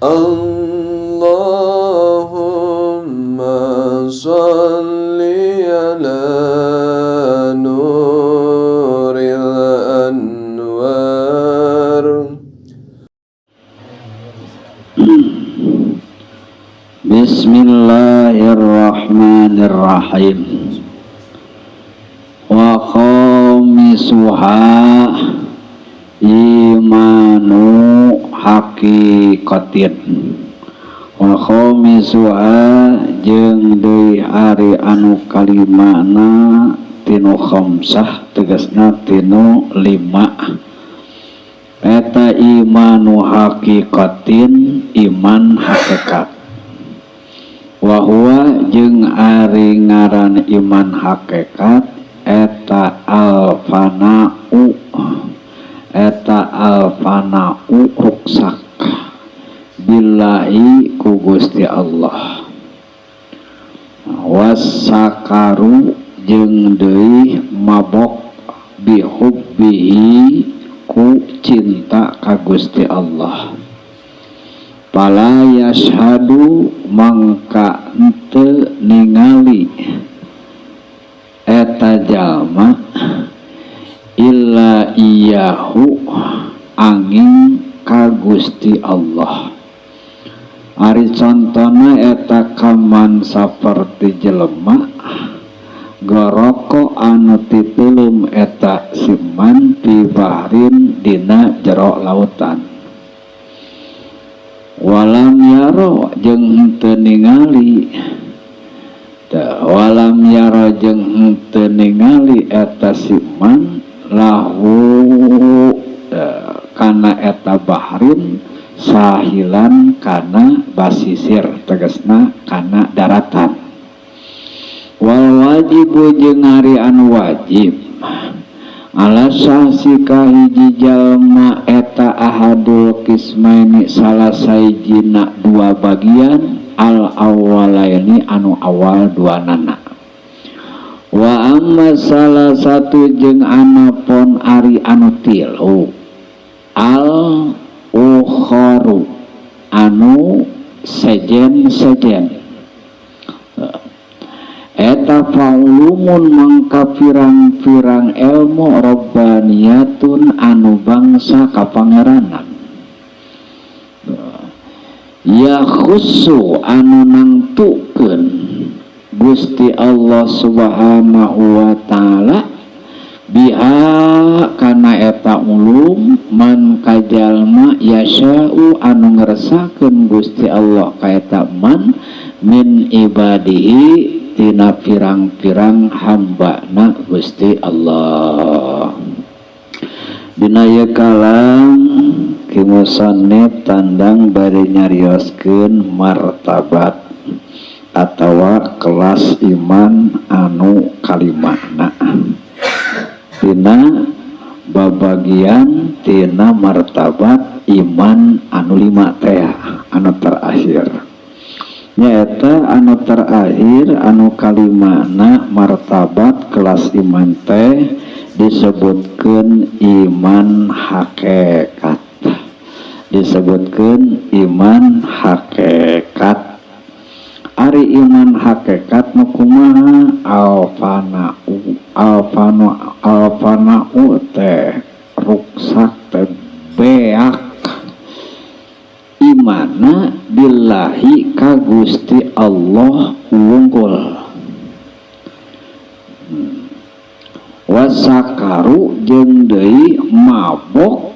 Allahumma salli ala nuril anwar. Bismillahirrahmanirrahim. Wa khamisuha imanu haqiqatin. Wa khamisuha jeung deui ari anu kalimana tinu khamsah tegasna tinu lima. Eta imanu haqiqatin iman hakikat. Wahwa jeung ari ngaran iman hakikat eta alfana'u ruksak billahi ku Gusti Allah. Wasakaru jeung deui mabok bihubbihi ku cinta ka Gusti Allah. Pala yashhadu mangka henteu ningali eta jalma illa iyahu angin ka Gusti Allah. Ari contona eta kaman saperti jelema goroko anu titulum eta siman fi bahrin dina jero lautan. Walam yaro jeung henteu ningali eta siman lahu kana eta bahrin sahilan kana basisir tegasna kana daratan. Wal wajibu jeung ari anu wajib ala sahsi kahiji jalma eta ahadul kismaini salah saijina dua bagian al awwalaini anu awal duanana. Wa amma salah satu jeung anapun ari anu tilu al ukharu anu sejen eta faulumun mangka pirang-pirang ilmu robbaniyatun anu bangsa kapangeranan. Ya khusu anu nangtukeun Gusti Allah subhanahu wa ta'ala biha kana eta ulum man kajalma yasha'u anu ngeresakeun Gusti Allah ka eta man min ibadihi tina pirang-pirang hambana Gusti Allah. Dina ieu kalam ki musannif tandang bari nyarioskeun martabat atawa kelas iman anu kalimahna. Tina babagian tina martabat iman anu lima teh anu terakhir. Nyaeta anu terakhir anu kalimana martabat kelas iman teh disebutkeun iman hakikat. Disebutkeun iman hakikat. Ari iman hakikat nu kumaha alfana'u teh ruksak teh beak imana billahi ka Gusti Allah wungkul. Wasakaru jeung deui mabok.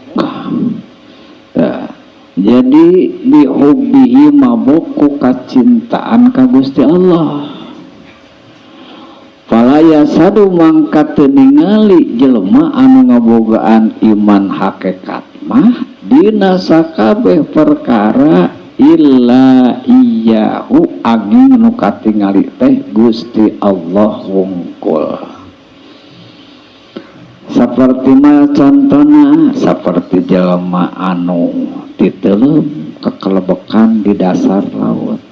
Jadi bihubbihi mabok ku kacintaan ka Gusti Allah. Fala yasadu mangka teu ningali jelema anu ngabogaan iman hakikat mah dina sakabeh perkara illa iyyahu angin nu katingali teh Gusti Allah wungkul. Saperti mah contona saperti jelema anu titeuleum kekelebekan di dasar laut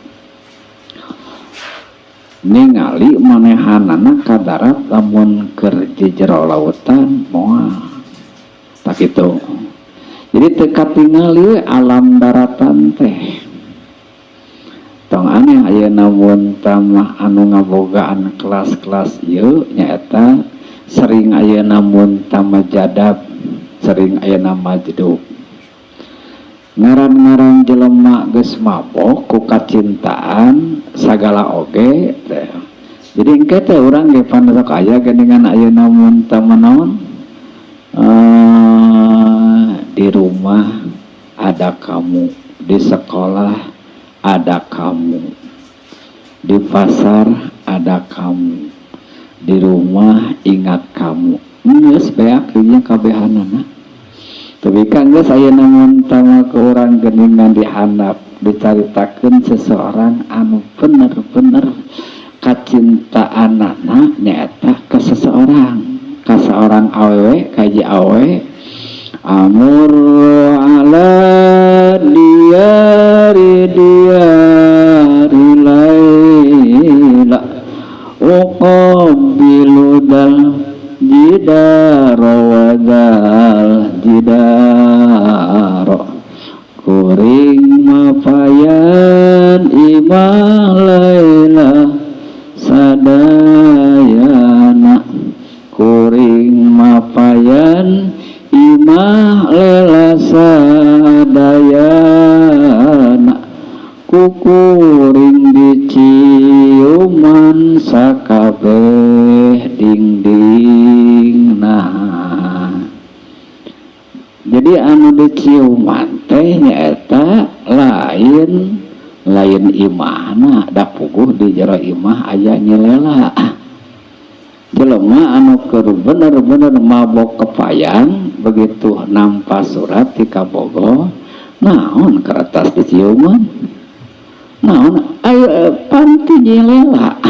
ningali manehanana ka darat lamun keur di jero lautan moal tak kitu. Jadi teka tingali alam daratan teh tong aneh aya namun tamah anu ngabogaan kelas-kelas ieu nyaeta sering aya namun tamah jadab, sering aya nama jeduk. Ngaran-ngaran jelema geus mabok ku kacintaan sagala oge teh. Jadi engke teh urang ge panesok aya geuningan aya namun tamah naon di rumah ada kamu, di sekolah ada kamu, di pasar ada kamu, di rumah ingat kamu. Geus beak ieu kabehanana. Tapi kan geus aya namun tama ke urang geuningan dihandap dicaritakeun seseorang anu bener-bener kacintaanana nyaeta ke seseorang, ka seorang awewe, kaji awewe amur ala diari laila uqabilu dal jidaro wadal jidaro kuring mapayan imah laila sadayana kuring mapayan imah lela sadayana kukuring diciuman sakabeh dingding. Nah jadi anu diciuman teh nyaeta lain imahna da puguh di jero imah aya nyelela. Jelema anu keur bener-bener mabok kepayang begitu nampa surat ti kabogoh naon kertas diciuman naon ayo panti nyelela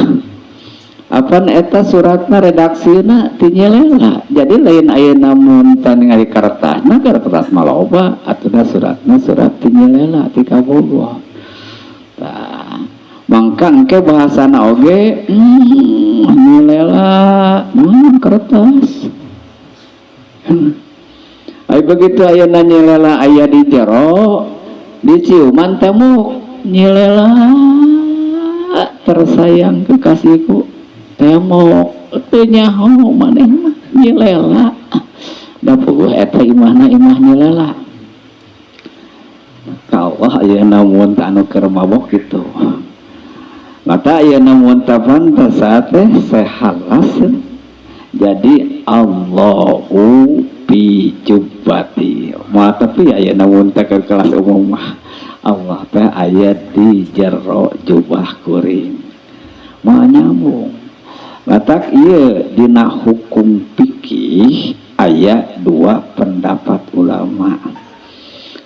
apan eta suratna redaksina ti nyelela. Jadi lain aya namun tan ningali kertasna kertas maloba atuda suratna surat ti nyelela ti kabogoh. Tah mangka engke bahasana oge nyelela kertas. Ay begitu ayeuna nyelela aya di jero diciuman temu nyelela tersayang kekasihku temu teu nyaho maneh mah nyelela da puguh eta imahna imah nyelela. Ka Allah ayeuna mun anu keur mabok kitu. Mata aya namun tapantas teh sehalas. Jadi Allahu fi jubbati. Ma tapi aya namun teh kelas umum mah Allah teh aya di jero jubah kuring. Moal nyambung. Matak ieu dina hukum fikih aya dua pendapat ulama.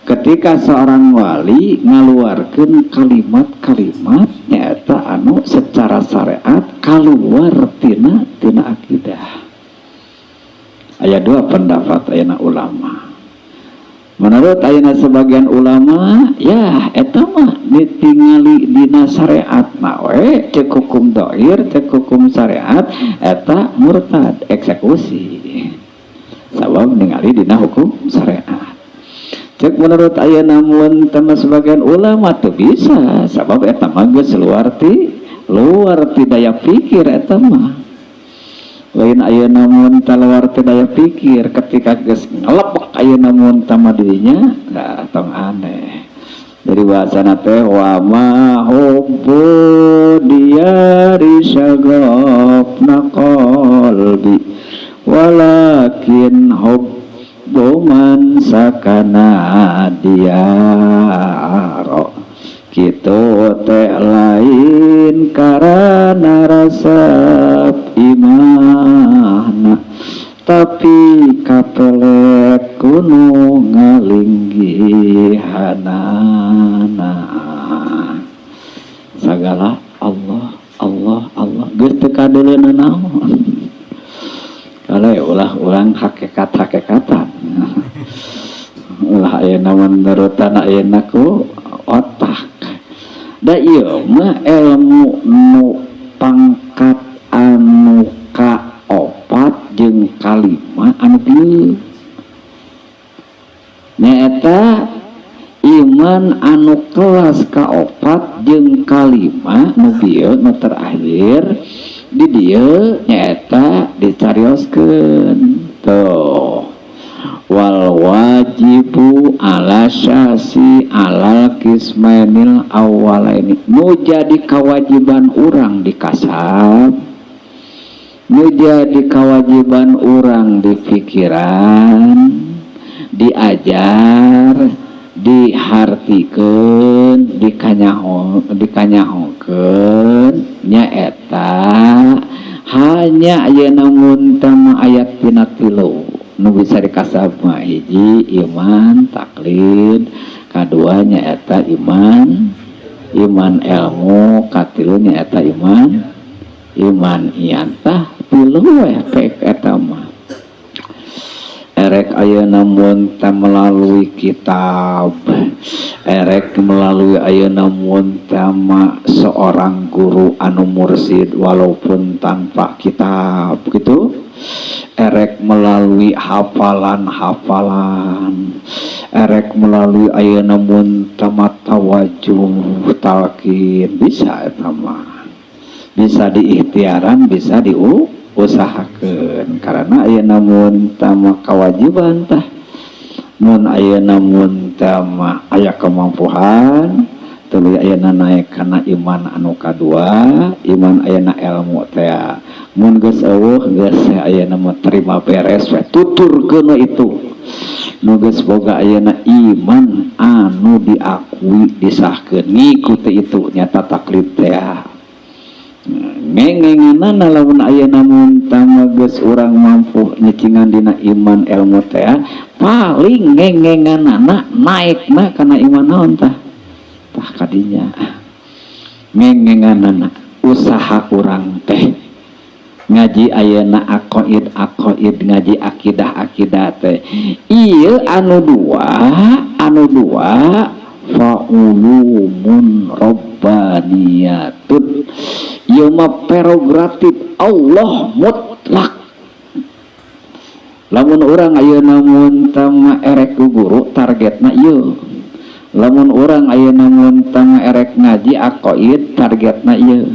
Ketika seorang wali ngaluarkeun kalimat-kalimat nyaeta anu secara syariat kaluar tina akidah. Aya dua pendapat ayeuna ulama. Menurut ayeuna sebagian ulama ya eta mah ditingali dina syariat mah we ceuk hukum dhair ceuk hukum syariat eta murtad eksekusi. Sabab ningali dina hukum syariat. Cek menurut ayeuna mun tama sebagian ulama teu bisa sabab eta mah geus luar ti daya pikir eta mah. Lain ayeuna mun luar ti daya pikir ketika geus ngelepek ayeuna mun tama dirinya da tong aneh. Dari bahasana teh wa ma hubbu diyari syagafna qalbi walakin hubbu boman sakana diaro kitu teh lain karena resep imahna tapi kapelek kuno ngalinggihanana sagala Allah geus teu kadeuleunan naon kalau ulah hakikat-hakikatan ulah ayeuna menurutan ayeuna ku otak da ieu mah ilmu nu pangkat anu kaopat jeung kalima anu pieu nyaeta kewajiban anu kelas kaopat jeung kalima nu bieu nu terakhir di dieu nyaeta dicarioskeun tuh wal wajibu ala syasi alal kismainil awalaini nu jadi kewajiban urang di kasab nu jadi kewajiban urang di pikiran diajar dihartikeun dikanyahokeun nyaeta hanya ayeuna mun tama ayat tina 3 nu bisa dikasab mah hiji iman taklid kadua nyaeta iman ilmu katilu nyaeta iman iantah tilu we pek eta mah erek ayeuna mun teh melalui kitab erek melalui ayeuna mun teh seorang guru anu mursid walaupun tanpa kitab gitu erek melalui hafalan erek melalui ayeuna mun teh tawajuh talqin bisa eta mah bisa diikhtiaran bisa usahakeun karena ayeuna mun tama kewajiban tah mun ayeuna mun tama aya kemampuan tuluy ayeuna naek kana iman anu kadua iman ayeuna ilmu teh mun geus eueuh geus ayeuna mah terima beres we tuturkeun itu nu geus boga ayeuna iman anu diakui disahkeun ngikuti itu nyata taklid teh ngengenganana lamun ayeuna mun tama geus urang mampu nyecingan dina iman ilmu teh paling ngengenganana naekna kana iman naon tah kadinya ngengenganana usaha urang teh ngaji ayeuna aqaid ngaji akidah teh ieu anu dua faulumun rabbaniyatun ieu mah prerogatif Allah mutlak lamun urang ayeuna mun tama erek ku guru targetna ieu lamun urang ayeuna mun tama erek ngaji aqaid targetna ieu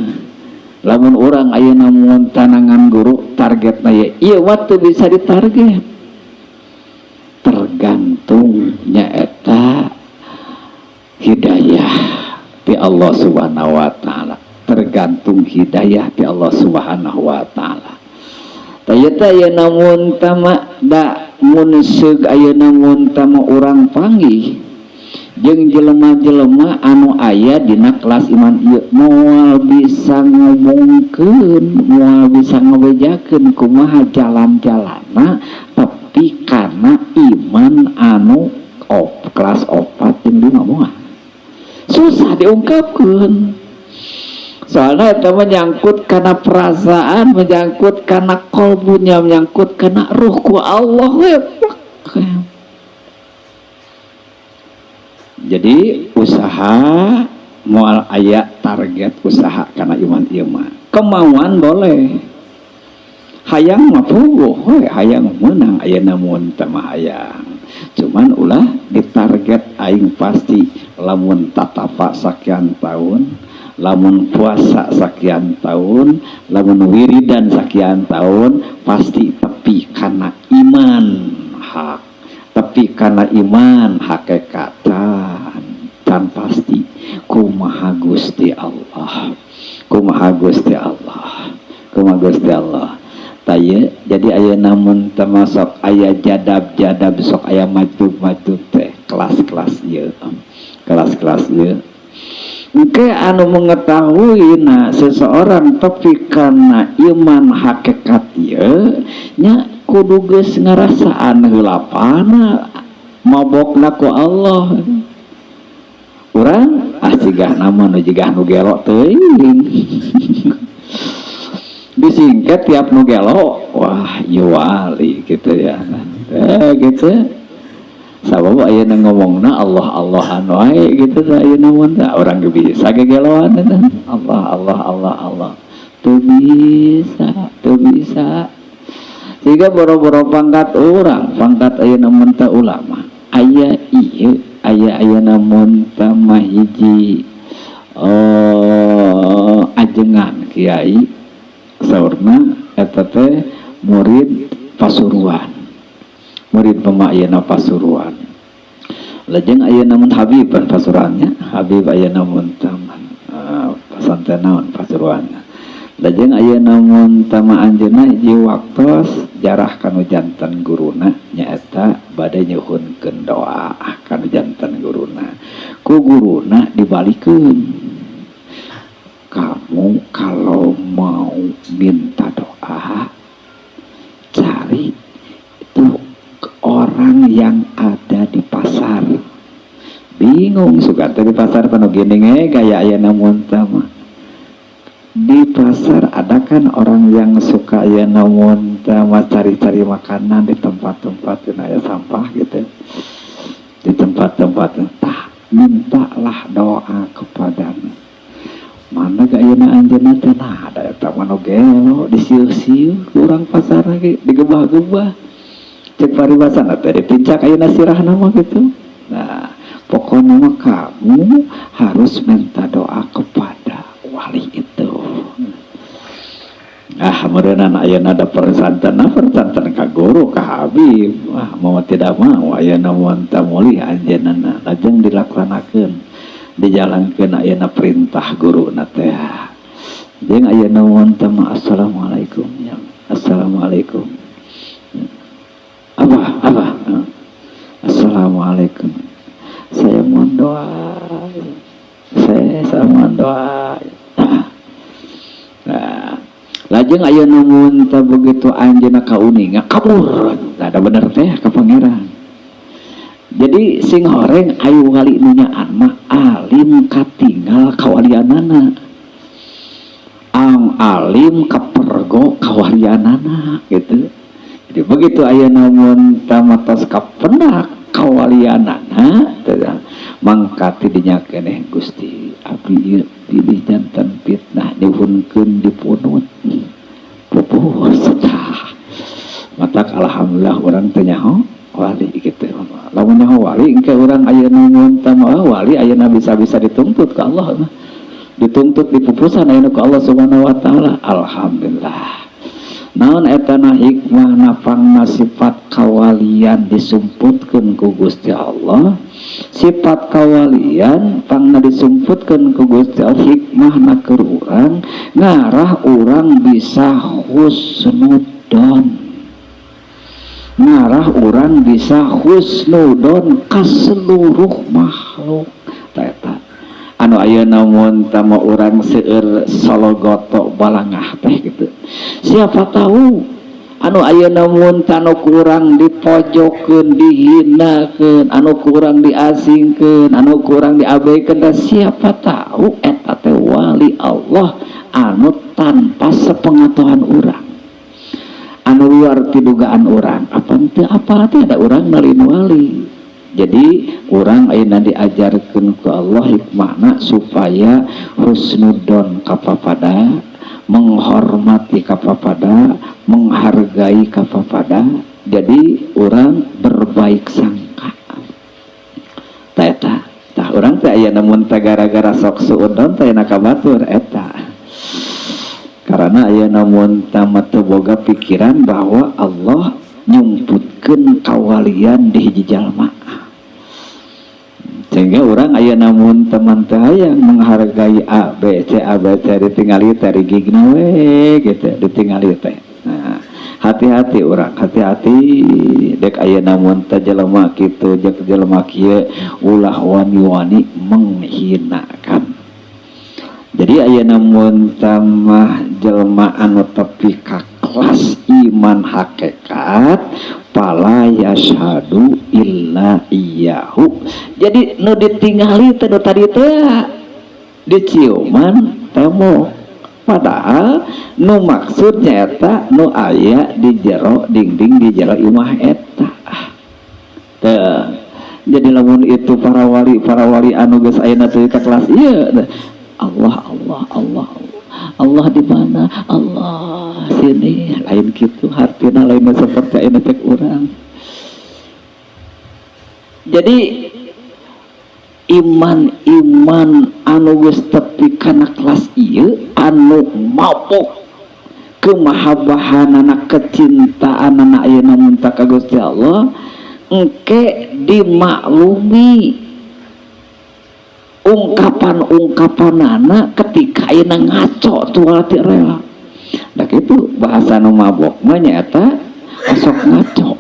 lamun urang ayeuna mun tanangan guru targetna ieu waktu bisa ditarget tergantung nyaeta hidayah di Allah Subhanahu wa taala tergantung hidayah di Allah Subhanahu wa taala tayeta ayeuna mun tama da mun seug ayeuna mun tama urang panggih jeung jelema-jelema anu aya dina kelas iman ieu moal bisa ngomongkeun moal bisa ngabejakeun kumaha jalan-jalanna tapi karena iman anu kelas 4 jeung 5 moal susah diungkapkan soalnya itu menyangkut karena perasaan menyangkut karena kolbunya menyangkut karena ruhku Allah jadi usaha mual ayat target usaha karena iman kemauan boleh hayang mah puguh hayang menang ayeuna mun teh mah hayang cuman ulah ditarget aing pasti lamun tatafa sakian tahun lamun puasa sakian tahun lamun wiridan sakian tahun pasti tepi karena iman hak tepi karena iman hakikatan dan pasti kumaha Gusti Allah taya jadi ayeuna mun termasuk aya jadab sok aya majub teh kelas-kelas ieu engke anu mengetahui seseorang tapi karena iman hakikat ieu nya kudu geus ngarasaan heulapana mabokna ku Allah urang asigah nama nu jigah nu gelo teuing disingkat tiap nu gelo wah ieu wali gitu ya gitu sabab ayeuna ngomongna Allah wae gitu ayeuna mun urang ge bisa gegeloan eta Allah teu bisa sehingga boro-boro pangkat urang pangkat ayeuna mun teh ulama aya ieu aya namun tamah hiji ajengan kiai saurna eta teh murid Pasuruan, murid pemakaian Pasuruan. Lajeng aya namun Habib Pasuruannya, Habib aya namun taman pesantren naon Pasuruan. Lajeng aya namun tama anjeunna hiji waktos jarah kanu janten guruna nyaeta bade nyuhunkeun doa kanu janten guruna. Ku guruna dibalikeun, kamu kalau mau minta doa cari itu orang yang ada di pasar. Bingung suka di pasar penuh gini gaya aya namun tama di pasar ada kan orang yang suka ya namun tama cari-cari makanan di tempat-tempat yang ada sampah gitu, di tempat-tempat entah mintalah doa kepadanya. Mana gaya na anjeunna teh nah ada eta mah gelo disieu-sieu kurang pasar lagi digebah-gebah cek paribasan teh dipincak ayeuna sirahna mah gitu. Nah pokoknya mah kamu harus minta doa kepada wali itu. Meureunana ayeuna ada pesantren ka guru ka Habib, mau tidak mau ayeuna mun tamuli anjeunna lajeng dilaksanakeun, dijalankeun ayeuna perintah guruna teh. Jeung ayeuna mun tama assalamualaikum ya. Assalamualaikum. Apa? Assalamualaikum. Saya mohon doa. Saya mohon doa. Nah, lajeng ayeuna mun teh begitu anjeunna kauninga kabur. Ada bener teh ka pangeran. Jadi sing horeng ayu wali nu nyaan mah alim katinggal kawalianana. Ang alim kapergo kawalianana gitu. Jadi begitu ayeuna mun tamatos kapendak kawalianana mangkati dinyakeun Gusti abdi ieu pilih janten fitnah dihunkeun dipunut pupuh setah matak alhamdulillah urang teh nyaho wali kitu lamun nyaho wali engke urang ayeuna mun tama wali ayeuna bisa-bisa dituntut ka Allah dituntut dipupusan ayeuna ka Allah Subhanahu wa taala. Alhamdulillah naon etana hikmah napangna sifat kawalian disumputkeun ku Gusti Allah. Sifat kawalian pangna disumputkeun ku Gusti Allah hikmahna keur urang ngarah urang bisa husnudon, ngarah urang bisa husnudon ka seluruh makhluk. Eta anu ayeuna mun tama urang seueur sologoto balangah teh gitu. Siapa tahu anu ayeuna mun tanu kurang dipojokeun dihinakeun, anu kurang diasingkeun, anu kurang diabaikeun, siapa tahu eta teh wali Allah anu tanpa sepengetahuan urang, anu luar ti dugaan urang. Apa teu apa teh ada urang nalin wali. Jadi urang ayeuna diajarkeun ku Allah hikmahna supaya husnudon kapapada, menghormati kapapada, menghargai kapapada. Jadi orang berbaik sangka. Eta tah urang teh aya namun teh gara-gara sok suudon teh na kabatur eta. Karena aya namun tamat teu boga pikiran bahwa Allah nyumputkeun kawalian di hiji jalma. Sehingga orang aya namun teman teh yang menghargai A B C ditingali teh rigigna we gitu ditingali teh. Nah, hati-hati orang, hati-hati dek aya namun teh jelema kitu jeung jelema kieu ulah wani-wani menghinakan. Jadi aya namun tamah jelema anu tepi ka kelas iman hakikat pala yashadu illa iyahu. Jadi nu ditingali teh tadi teh diciuman temu, padahal nu maksudnya eta nu aya di jero dinding di jero imah eta. Jadi lamun itu para wali anu geus ayeuna teh ka kelas ieu Allah di mana? Allah sini, lain gitu hartina lain seperti ayeuna teh urang. Jadi iman-iman anu geus tepi kana kelas ieu anu mabok kemahabahanana kecintaanana ayeuna munta ka Gusti Allah engke dimaklumi ungkapan-ungkapanana ketika ayeuna ngaco tual ti rela. Da kitu bahasa nu mabok mah nyaeta asok ngaco.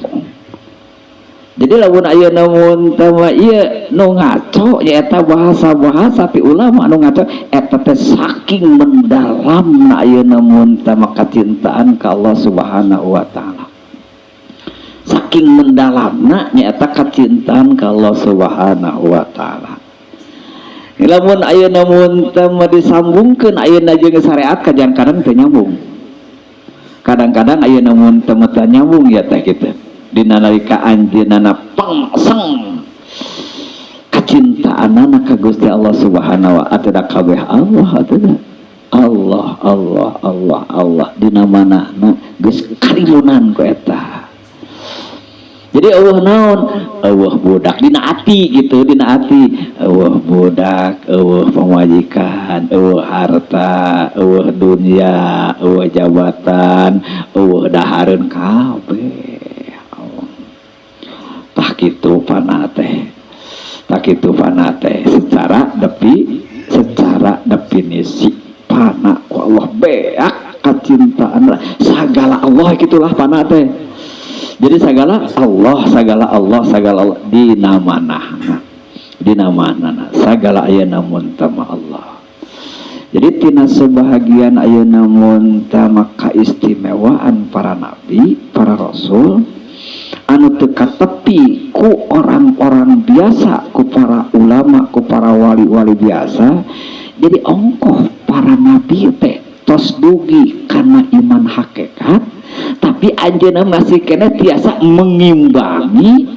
Jadi lamun ayeuna mun teh ieu nu ngaco nyaeta bahasa-bahasa ti ulama nu ngaco eta teh saking mendalamna ayeuna mun teh kacintaan ka Allah Subhanahu wa taala. Saking mendalamna nyaeta kacintaan ka Allah Subhanahu wa taala. Lamun ayeuna mun teh disambungkeun ayeuna jeung syariat kadang-kadang teu nyambung. Kadang-kadang ayeuna mun teu nyambung ya teh kitu. Dina nalika anjeunna pangseng kacintaanana ka Gusti Allah Subhanahu wa taala kabeh Allah atuh Allah Allah Allah Allah dina manahna geus karilunan ku eta. Jadi eueuh naon? Eueuh budak dina ati gitu, dina ati. Eueuh budak, eueuh pamajikan, eueuh harta, eueuh dunia, eueuh jabatan, eueuh dahareun kabeh. Tak kitu panate. Tak kitu panate secara definisi pana ku Allah beak kacintaan sagala Allah gitulah panate. Jadi segala Allah dina manahna segala ayeuna mun tama Allah. Jadi tina sebahagian ayeuna mun tama kaistimewaan para nabi, para rasul anu teu katepi ku orang-orang biasa, ku para ulama, ku para wali-wali biasa. Jadi ongkoh para nabi teh tos dugi karena iman hakikat, tapi anjeunna masih kena tiasa mengimbangi.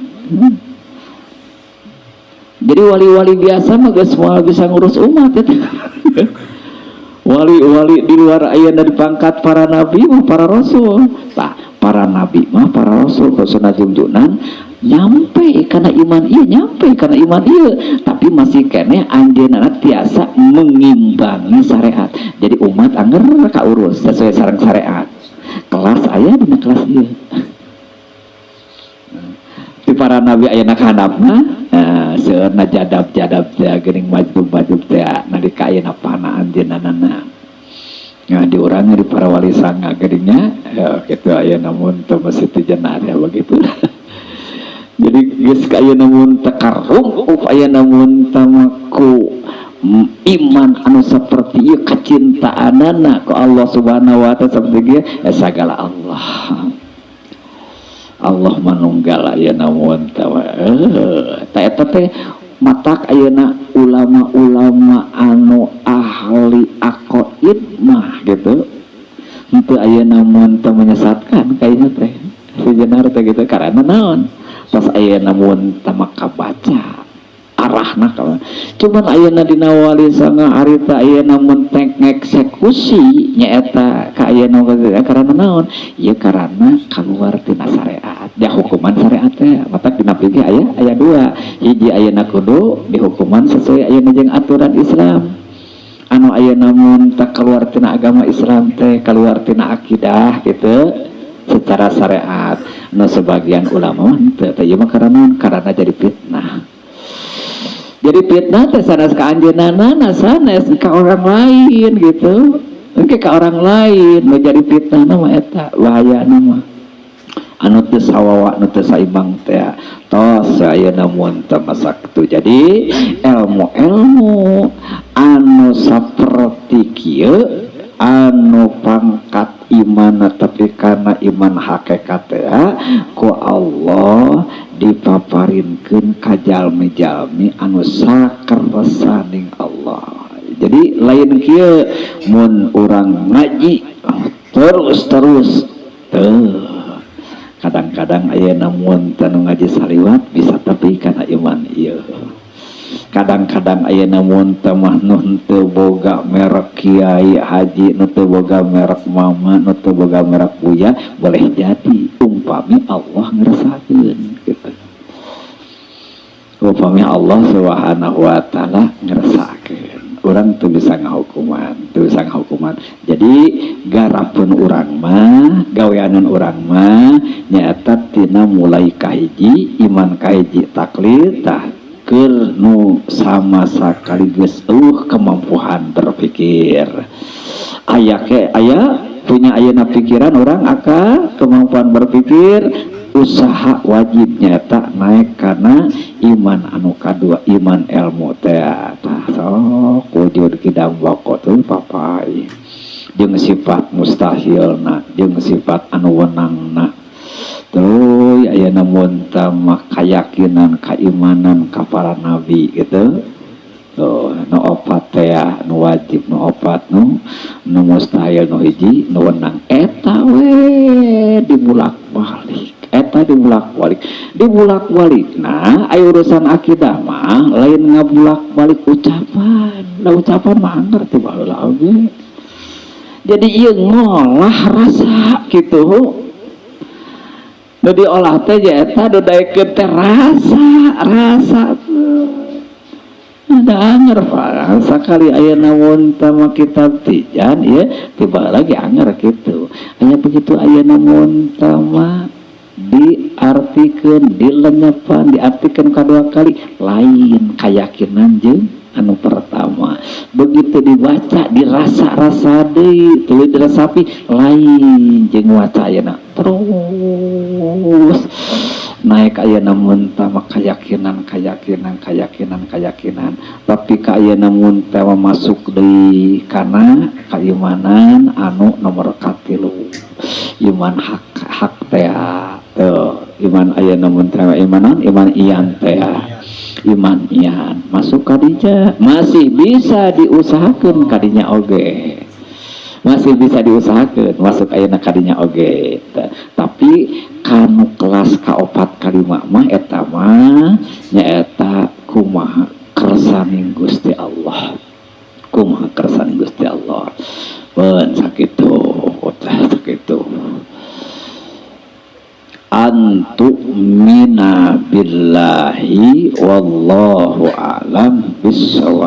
Jadi wali-wali biasa mah geus moal bisa ngurus umat eta. Wali-wali di luar ayeuna di pangkat para nabi mah para rasul. Tah, para nabi mah para rasul khususna junjunan nyampe karena iman ieu, tapi masih kene anjeunna tiasa mengimbangi syariat. Jadi umat anger kaurus sesuai sareng syariat. Kelas aya dina kelas ieu. Di para nabi ayeuna kahandapna seueurna jadab-jadab teh geuning majub-majub teh nalika ayeuna pana anjeunna. Di urang di para wali sanga geuninnya kitu ayeuna mun teu masih teu jenar ya begitu. Jadi geus ka ayeuna mun takarrung ayeuna mun tamaku iman anu seperti ieu kacintaanana ku Allah Subhanahu wa taala seperti ieu sagala Allah manunggal ayeuna mun ta eta teh matak ayeuna ulama-ulama anu ahli aqaid mah gitu henteu ayeuna mun teu menyesatkan kayaknya teh sejenar teh gitu karena naon pas ayeuna mun teu maka baca arahna ka cuman ayeuna dina wali sanga harita ayeuna mun teh eksekusi nyaeta ka ayeuna karena naon ieu karena kaluar tina syariat dia hukuman syariat teh matak dina pigi aya dua hiji ayeuna kudu dihukuman sesuai ayeuna jeung aturan Islam anu ayeuna mun tak keluar tina agama Islam teh keluar tina akidah gitu secara syariat nu sebagian ulama teh ieu mah karena jadi fitnah. Jadi fitnah teh sanes ka anjeunna sanes ka orang lain gitu. Engke ka orang lain nu jadi fitnah mah eta bahayana mah. Anu teu sawawa nu teu saimbang teh tos ayeuna mun teu masak tu. Jadi ilmu-ilmu anu saperti kieu anu pangkat iman tapi karena iman hakikat ya ku Allah dipaparinkeun ka jalmi-jalmi anu sakersaning Allah. Jadi lain kieu mun urang ngaji terus kadang-kadang ayeuna mun teu ngaji saliwat bisa tapi karena iman ieu. Kadang-kadang ayeuna mun teu mah nu teu boga merek kiai haji nu teu boga merek mama nu teu boga merek buya boleh jadi umpami Allah ngerasakeun gitu. upami Allah Subhanahu wa taala ngeresakeun urang teu bisa ngahukuman jadi garapeun urang mah gaweanan urang mah nyaeta tina mulai kahiji iman kahiji taklid tah keur nu sama sakaligus kemampuan berpikir aya punya ayeuna pikiran orang akan kemampuan berpikir usaha wajib nyata naik karena iman anu kadua iman ilmu teh sok wujud kidam wakotul papai jeung sifat mustahilna jeung sifat anu wenangna tuh ayeuna mun mah keyakinan keimanan ka para nabi gitu nu opat teh nu wajib nu opat nu mustahil nu hiji nu wenang eta we dibulak-balik nah aya urusan akidah mah lain ngabulak-balik ucapan mah ngerti baheula oge jadi ieu ngolah rasa kitu nu diolah teh eta nu daekeun teh rasa ada anger Pak sakali aya namun tama kitab tijan ya tiba lagi anger gitu hanya begitu aya namun tama diartikeun diartikeun kadua kali lain keyakinan jeung anu pertama begitu dibaca dirasa-rasa deui tuluy diresapi lain jeung waca ayeuna terus naik ayeuna mun tama keyakinan tapi ka ayeuna mun tama masuk deui kana keimanan anu nomor katilu iman hak teh iman ayeuna mun tama iman ian teh iman ian masuk kadija masih bisa diusahakeun kadinya oge masih bisa diusahakeun masuk ayeuna kadinya oge tapi kanu kelas kaopat kalima mah eta mah nyaeta kumaha kersaning Gusti Allah ben sakitu antu'mina billahi wallahu a'lam bissawab